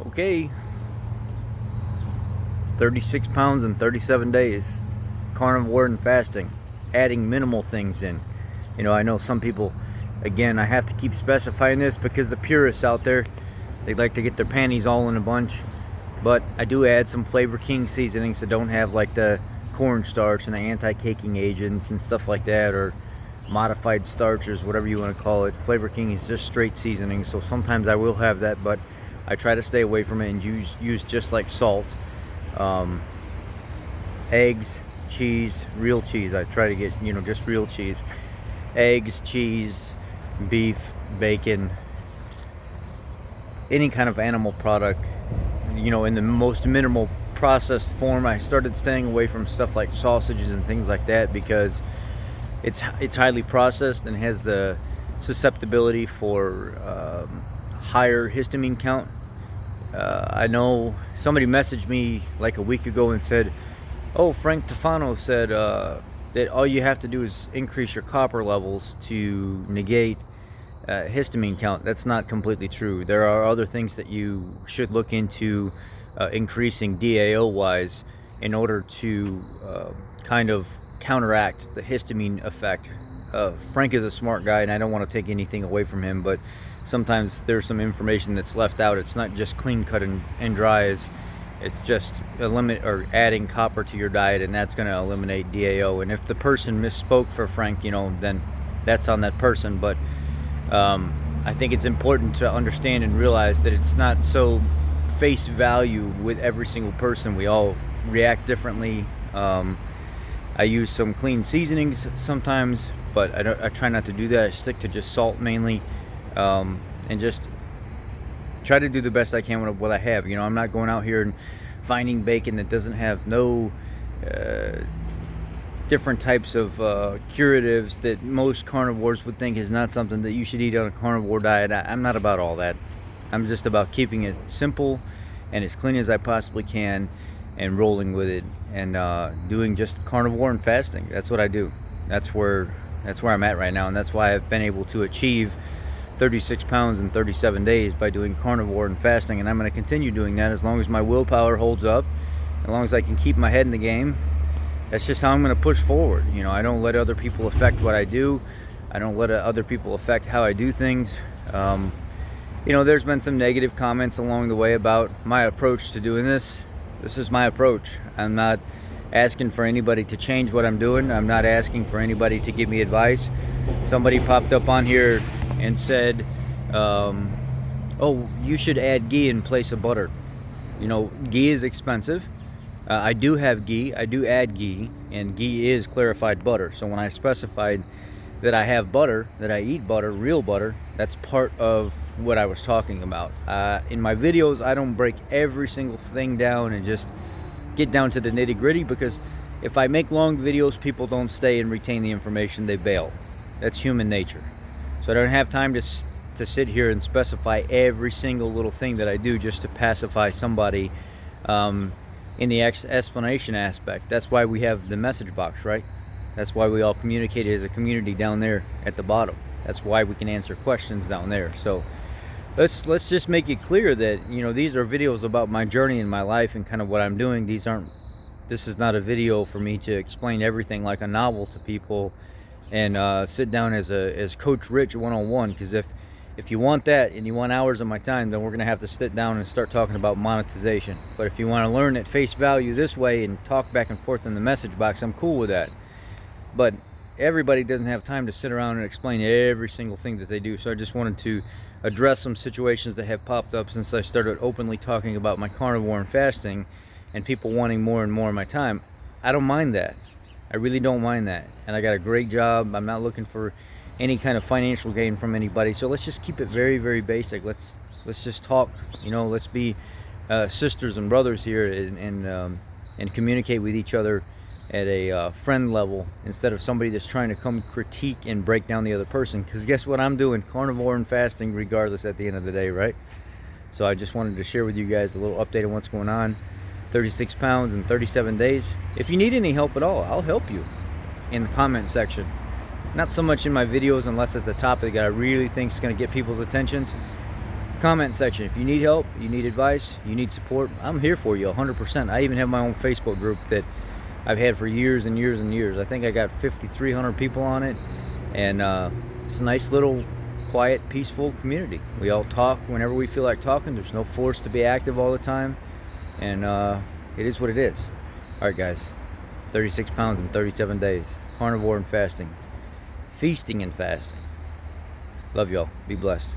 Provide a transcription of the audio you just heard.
Okay, 36 pounds in 37 days. Carnivore and fasting, adding minimal things in. I know some people, again, I have to keep specifying this because the purists out there, they like to get their panties all in a bunch. But I do add some Flavor King seasonings that don't have like the cornstarch and the anti-caking agents and stuff like that, or modified starches, whatever you want to call it. Flavor King is just straight seasoning, so sometimes I will have that, but I try to stay away from it and use just like salt, eggs, cheese, real cheese. I try to get just real cheese, eggs, cheese, beef, bacon, any kind of animal product, in the most minimal processed form. I started staying away from stuff like sausages and things like that because it's highly processed and has the susceptibility for higher histamine count. I know somebody messaged me like a week ago and said, "Oh, Frank Tofano said that all you have to do is increase your copper levels to negate histamine count." That's not completely true. There are other things that you should look into increasing DAO wise in order to kind of counteract the histamine effect. Frank is a smart guy, and I don't want to take anything away from him, but sometimes there's some information that's left out. It's not just clean cut and dry. It's just adding copper to your diet, and that's going to eliminate DAO. And if the person misspoke for Frank, then that's on that person. But I think it's important to understand and realize that it's not so face value with every single person. We all react differently. I use some clean seasonings sometimes, but I try not to do that. I stick to just salt mainly, and just try to do the best I can with what I have. I'm not going out here and finding bacon that doesn't have no different types of curatives that most carnivores would think is not something that you should eat on a carnivore diet. I'm not about all that. I'm just about keeping it simple and as clean as I possibly can, and rolling with it, and doing just carnivore and fasting. That's what I do. That's where I'm at right now, and that's why I've been able to achieve 36 pounds in 37 days by doing carnivore and fasting. And I'm going to continue doing that as long as my willpower holds up, as long as I can keep my head in the game. That's just how I'm going to push forward. I don't let other people affect what I do. I don't let other people affect how I do things. There's been some negative comments along the way about my approach to doing this. This is my approach. I'm not asking for anybody to change what I'm doing. I'm not asking for anybody to give me advice. Somebody popped up on here and said, "Oh, you should add ghee in place of butter." Ghee is expensive. I do have ghee. I do add ghee, and ghee is clarified butter. So when I specified that I have butter, that I eat butter, real butter, that's part of what I was talking about. In my videos, I don't break every single thing down and just get down to the nitty gritty, because if I make long videos, people don't stay and retain the information, they bail. That's human nature. So I don't have time to sit here and specify every single little thing that I do just to pacify somebody in the explanation aspect. That's why we have the message box, right? That's why we all communicate as a community down there at the bottom. That's why we can answer questions down there. So let's just make it clear that these are videos about my journey in my life and kind of what I'm doing. This is not a video for me to explain everything like a novel to people and sit down as Coach Rich 101. Because if you want that and you want hours of my time, then we're gonna have to sit down and start talking about monetization. But if you want to learn at face value this way and talk back and forth in the message box, I'm cool with that. But everybody doesn't have time to sit around and explain every single thing that they do. So I just wanted to address some situations that have popped up since I started openly talking about my carnivore and fasting, and people wanting more and more of my time. I don't mind that. I really don't mind that. And I got a great job. I'm not looking for any kind of financial gain from anybody. So let's just keep it very, very basic. Let's just talk. Let's be sisters and brothers here, and communicate with each other at a friend level, instead of somebody that's trying to come critique and break down the other person. Because guess what I'm doing? Carnivore and fasting regardless at the end of the day, right? So I just wanted to share with you guys a little update on what's going on. 36 pounds in 37 days. If you need any help at all, I'll help you in the comment section. Not so much in my videos unless it's a topic that I really think is going to get people's attentions. comment section. If you need help, you need advice, you need support, I'm here for you 100%. I even have my own Facebook group that I've had for years and years and years. I think I got 5,300 people on it, and it's a nice little quiet, peaceful community. We all talk whenever we feel like talking. There's no force to be active all the time, and it is what it is. All right, guys, 36 pounds in 37 days, carnivore and fasting, feasting and fasting. Love y'all. Be blessed.